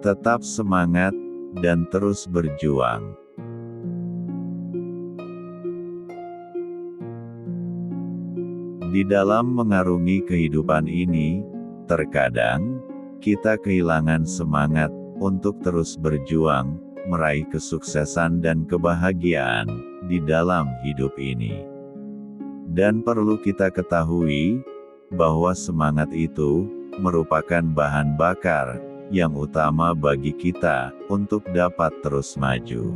Tetap semangat, dan terus berjuang. Di dalam mengarungi kehidupan ini, terkadang kita kehilangan semangat untuk terus berjuang, meraih kesuksesan dan kebahagiaan di dalam hidup ini. Dan perlu kita ketahui bahwa semangat itu merupakan bahan bakar yang utama bagi kita untuk dapat terus maju.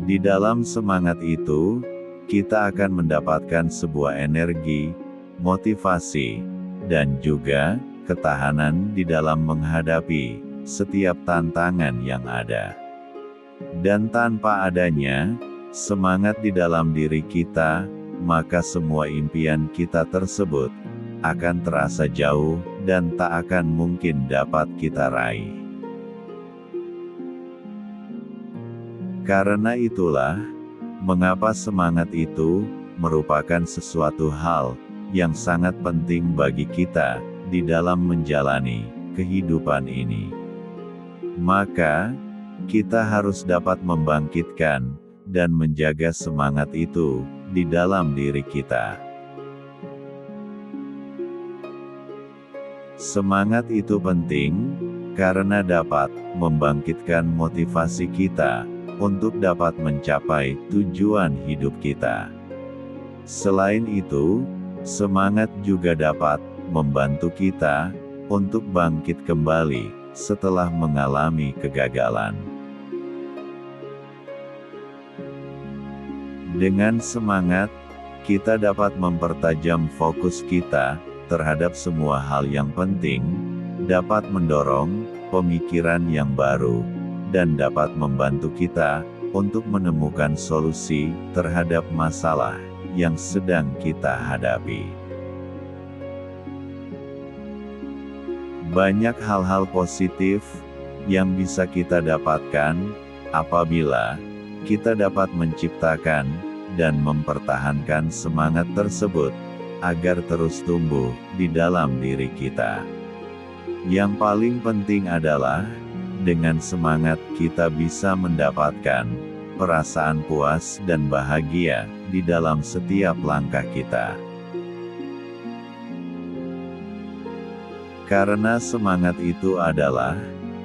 Di dalam semangat itu, kita akan mendapatkan sebuah energi, motivasi, dan juga ketahanan di dalam menghadapi setiap tantangan yang ada. Dan tanpa adanya semangat di dalam diri kita, maka semua impian kita tersebut akan terasa jauh dan tak akan mungkin dapat kita raih. Karena itulah mengapa semangat itu merupakan sesuatu hal yang sangat penting bagi kita di dalam menjalani kehidupan ini. Maka, kita harus dapat membangkitkan dan menjaga semangat itu di dalam diri kita. Semangat itu penting karena dapat membangkitkan motivasi kita untuk dapat mencapai tujuan hidup kita. Selain itu, semangat juga dapat membantu kita untuk bangkit kembali setelah mengalami kegagalan. Dengan semangat, kita dapat mempertajam fokus kita terhadap semua hal yang penting, dapat mendorong pemikiran yang baru, dan dapat membantu kita untuk menemukan solusi terhadap masalah yang sedang kita hadapi. Banyak hal-hal positif yang bisa kita dapatkan apabila kita dapat menciptakan dan mempertahankan semangat tersebut agar terus tumbuh di dalam diri kita. Yang paling penting adalah dengan semangat kita bisa mendapatkan perasaan puas dan bahagia di dalam setiap langkah kita. Karena semangat itu adalah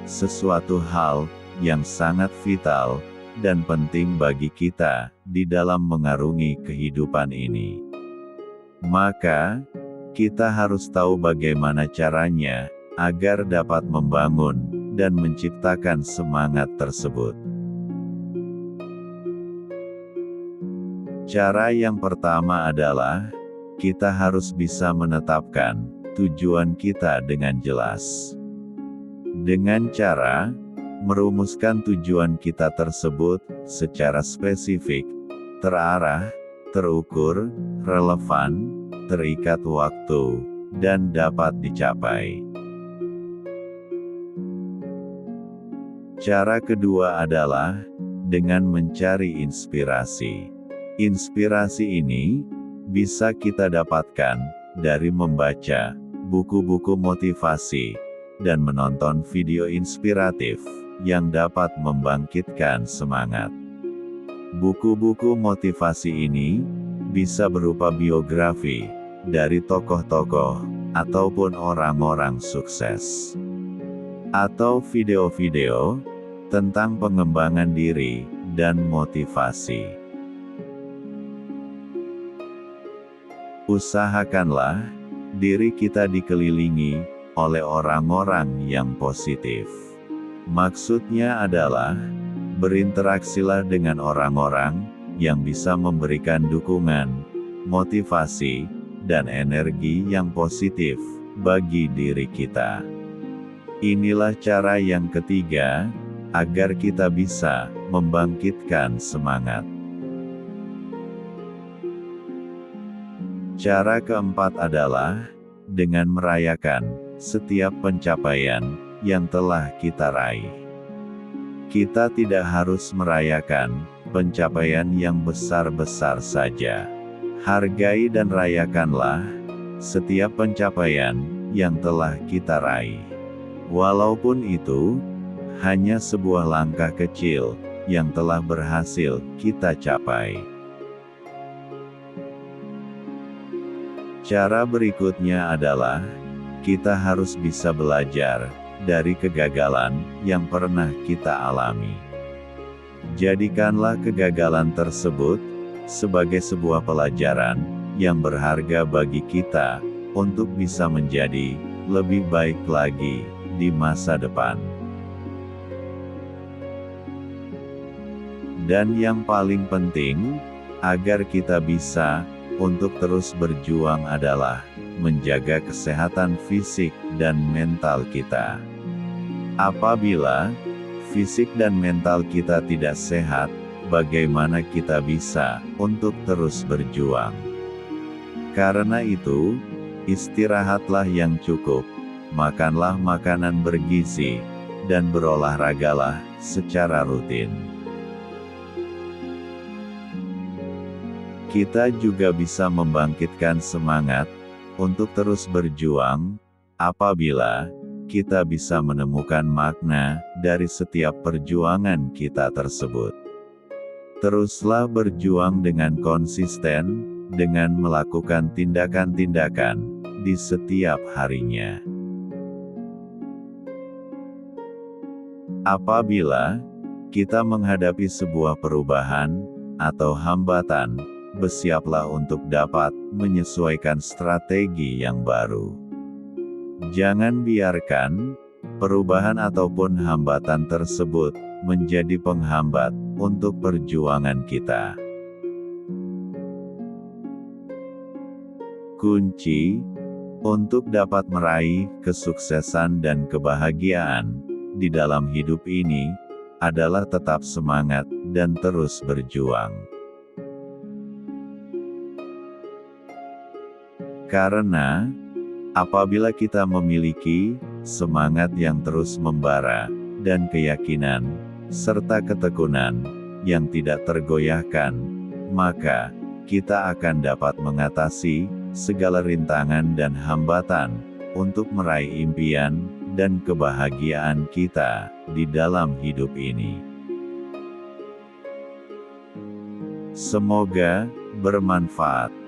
sesuatu hal yang sangat vital dan penting bagi kita di dalam mengarungi kehidupan ini. Maka, kita harus tahu bagaimana caranya agar dapat membangun dan menciptakan semangat tersebut. Cara yang pertama adalah, kita harus bisa menetapkan tujuan kita dengan jelas. Dengan cara merumuskan tujuan kita tersebut secara spesifik, terarah, terukur, relevan, terikat waktu, dan dapat dicapai. Cara kedua adalah dengan mencari inspirasi. Inspirasi ini bisa kita dapatkan dari membaca buku-buku motivasi dan menonton video inspiratif yang dapat membangkitkan semangat. Buku-buku motivasi ini bisa berupa biografi dari tokoh-tokoh ataupun orang-orang sukses, atau video-video tentang pengembangan diri dan motivasi. Usahakanlah diri kita dikelilingi oleh orang-orang yang positif. Maksudnya adalah, berinteraksilah dengan orang-orang yang bisa memberikan dukungan, motivasi, dan energi yang positif bagi diri kita. Inilah cara yang ketiga, agar kita bisa membangkitkan semangat. Cara keempat adalah dengan merayakan setiap pencapaian yang telah kita raih. Kita tidak harus merayakan pencapaian yang besar-besar saja. Hargai dan rayakanlah setiap pencapaian yang telah kita raih. Walaupun itu hanya sebuah langkah kecil yang telah berhasil kita capai. Cara berikutnya adalah, kita harus bisa belajar dari kegagalan yang pernah kita alami. Jadikanlah kegagalan tersebut sebagai sebuah pelajaran yang berharga bagi kita untuk bisa menjadi lebih baik lagi di masa depan. Dan yang paling penting, agar kita bisa untuk terus berjuang adalah menjaga kesehatan fisik dan mental kita. Apabila fisik dan mental kita tidak sehat, bagaimana kita bisa untuk terus berjuang? Karena itu, istirahatlah yang cukup, makanlah makanan bergizi, dan berolahragalah secara rutin. Kita juga bisa membangkitkan semangat untuk terus berjuang apabila kita bisa menemukan makna dari setiap perjuangan kita tersebut. Teruslah berjuang dengan konsisten, dengan melakukan tindakan-tindakan di setiap harinya. Apabila kita menghadapi sebuah perubahan atau hambatan, bersiaplah untuk dapat menyesuaikan strategi yang baru. Jangan biarkan perubahan ataupun hambatan tersebut menjadi penghambat untuk perjuangan kita. Kunci untuk dapat meraih kesuksesan dan kebahagiaan di dalam hidup ini adalah tetap semangat dan terus berjuang. Karena apabila kita memiliki semangat yang terus membara dan keyakinan serta ketekunan yang tidak tergoyahkan, maka kita akan dapat mengatasi segala rintangan dan hambatan untuk meraih impian dan kebahagiaan kita di dalam hidup ini. Semoga bermanfaat.